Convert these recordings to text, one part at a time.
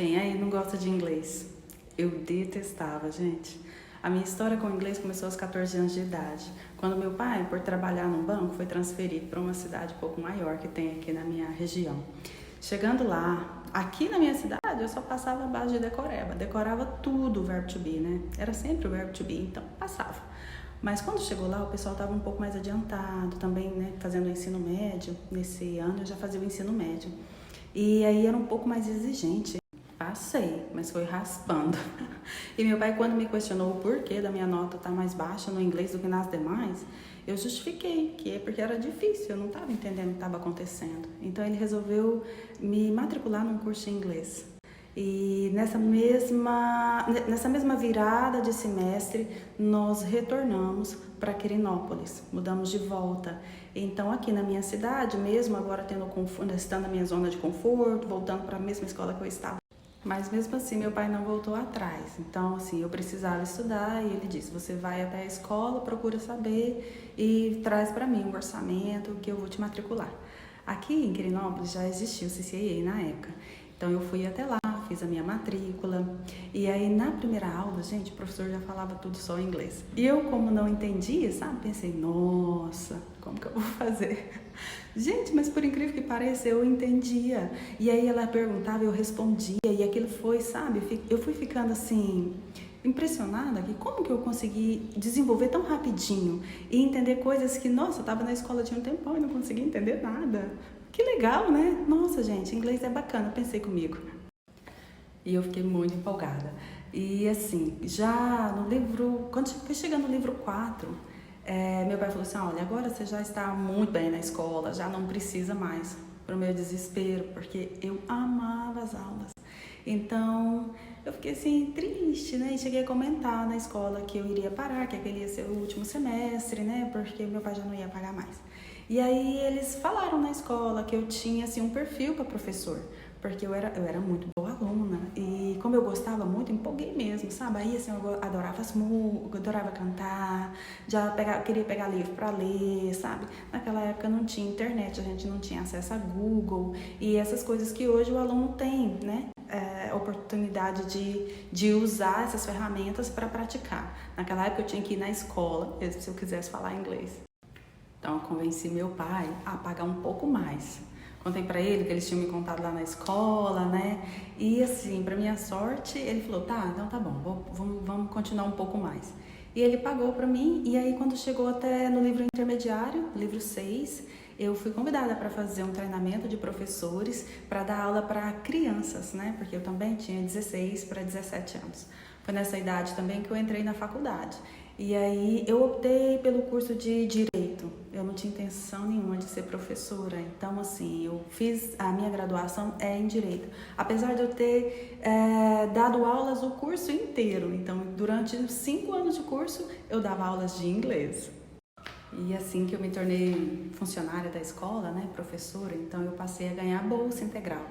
Quem aí não gosta de inglês? Eu detestava, gente. A minha história com o inglês começou aos 14 anos de idade, quando meu pai, por trabalhar num banco, foi transferido para uma cidade um pouco maior que tem aqui na minha região. Chegando lá, aqui na minha cidade, eu só passava a base de decoreba. Decorava tudo o verbo to be, né? Era sempre o verbo to be, então passava. Mas quando chegou lá, o pessoal estava um pouco mais adiantado, também, né, fazendo o ensino médio. Nesse ano eu já fazia o ensino médio. E aí era um pouco mais exigente. Passei, mas foi raspando. E meu pai, quando me questionou o porquê da minha nota estar mais baixa no inglês do que nas demais, eu justifiquei que é porque era difícil, eu não estava entendendo o que estava acontecendo. Então ele resolveu me matricular num curso de inglês. E nessa mesma virada de semestre, nós retornamos para Quirinópolis, mudamos de volta. Então, aqui na minha cidade, mesmo agora estando na minha zona de conforto, voltando para a mesma escola que eu estava. Mas mesmo assim, meu pai não voltou atrás. Então, assim, eu precisava estudar e ele disse: você vai até a escola, procura saber e traz para mim um orçamento que eu vou te matricular. Aqui em Quirinópolis já existia o CCAA na época. Então, eu fui até lá, fiz a minha matrícula. E aí, na primeira aula, gente, o professor já falava tudo só em inglês. E eu, como não entendia, sabe, pensei: nossa, como que eu vou fazer? Gente, mas por incrível que pareça, eu entendia. E aí ela perguntava, eu respondia. E aquilo foi, sabe, eu fui ficando assim, impressionada que como que eu consegui desenvolver tão rapidinho e entender coisas que, nossa, eu estava na escola tinha um tempão e não conseguia entender nada. Que legal, né? Nossa, gente, inglês é bacana, pensei comigo. E eu fiquei muito empolgada. E assim, já no livro, quando foi chegando no livro 4, meu pai falou assim: olha, agora você já está muito bem na escola, já não precisa mais. Pro meu desespero, porque eu amava as aulas. Então, eu fiquei assim, triste, né? E cheguei a comentar na escola que eu iria parar, que aquele ia ser o último semestre, né? Porque meu pai já não ia pagar mais. E aí eles falaram na escola que eu tinha assim um perfil para professor, porque eu era muito boa aluna e como eu gostava muito, empolguei mesmo, sabe? Aí assim, eu adorava as músicas, adorava cantar, queria pegar livro para ler, sabe? Naquela época não tinha internet, a gente não tinha acesso a Google e essas coisas que hoje o aluno tem, né? Oportunidade de usar essas ferramentas para praticar. Naquela época eu tinha que ir na escola, se eu quisesse falar inglês. Então eu convenci meu pai a pagar um pouco mais. Contei pra ele que eles tinham me contado lá na escola, né? E assim, pra minha sorte, ele falou: tá, então tá bom, vamos continuar um pouco mais. E ele pagou pra mim, e aí quando chegou até no livro intermediário, livro 6, eu fui convidada para fazer um treinamento de professores para dar aula para crianças, né? Porque eu também tinha 16 para 17 anos. Foi nessa idade também que eu entrei na faculdade. E aí eu optei pelo curso de Direito. Eu não tinha intenção nenhuma de ser professora. Então, assim, eu fiz a minha graduação em Direito. Apesar de eu ter dado aulas o curso inteiro. Então, durante 5 anos de curso, eu dava aulas de inglês. E assim que eu me tornei funcionária da escola, né, professora, então eu passei a ganhar bolsa integral.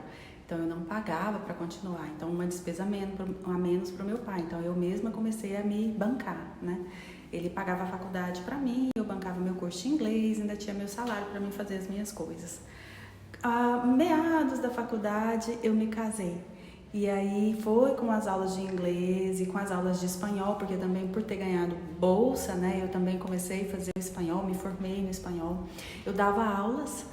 Então eu não pagava para continuar, então uma despesa a menos para o meu pai. Então eu mesma comecei a me bancar, né? Ele pagava a faculdade para mim, eu bancava meu curso de inglês, ainda tinha meu salário para mim fazer as minhas coisas. A meados da faculdade eu me casei. E aí foi com as aulas de inglês e com as aulas de espanhol, porque também por ter ganhado bolsa, né, eu também comecei a fazer o espanhol, me formei no espanhol. Eu dava aulas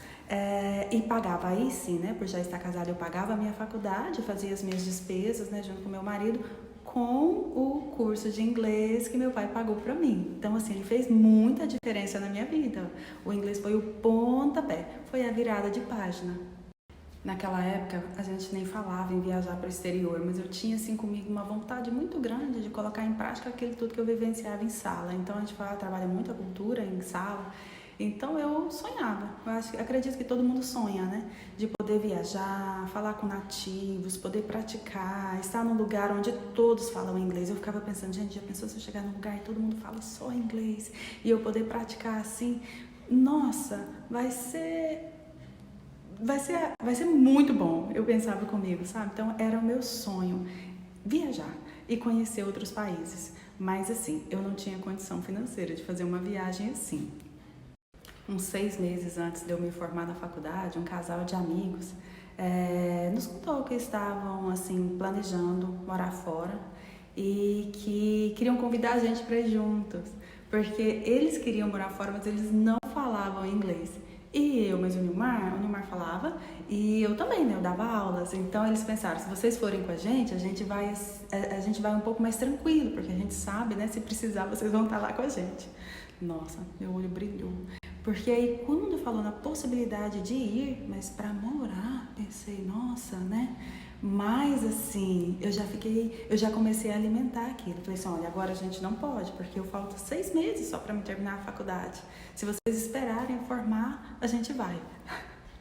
e pagava aí sim, né, por já estar casada, eu pagava a minha faculdade, fazia as minhas despesas, né, junto com meu marido, com o curso de inglês que meu pai pagou para mim. Então, assim, ele fez muita diferença na minha vida. O inglês foi o pontapé, foi a virada de página. Naquela época, a gente nem falava em viajar para o exterior, mas eu tinha, assim, comigo uma vontade muito grande de colocar em prática aquilo tudo que eu vivenciava em sala. Então, a gente trabalha muito a cultura em sala. Então, eu sonhava. Acredito que todo mundo sonha, né? De poder viajar, falar com nativos, poder praticar, estar num lugar onde todos falam inglês. Eu ficava pensando, gente, já pensou se eu chegar num lugar e todo mundo fala só inglês? E eu poder praticar assim? Nossa, vai ser muito bom, eu pensava comigo, sabe? Então era o meu sonho viajar e conhecer outros países. Mas assim, eu não tinha condição financeira de fazer uma viagem assim. Uns 6 meses antes de eu me formar na faculdade, um casal de amigos nos contou que estavam assim planejando morar fora e que queriam convidar a gente para ir juntos, porque eles queriam morar fora, mas eles não falavam inglês. E eu, mas o Nilmar falava, e eu também, né? Eu dava aulas. Então eles pensaram, se vocês forem com a gente vai um pouco mais tranquilo, porque a gente sabe, né? Se precisar, vocês vão estar lá com a gente. Nossa, meu olho brilhou. Porque aí, quando falou na possibilidade de ir, mas para morar, pensei, nossa, né? Mas assim, eu já comecei a alimentar aquilo. Falei assim, olha, agora a gente não pode, porque eu falto 6 meses só para me terminar a faculdade. Se vocês esperarem formar, a gente vai.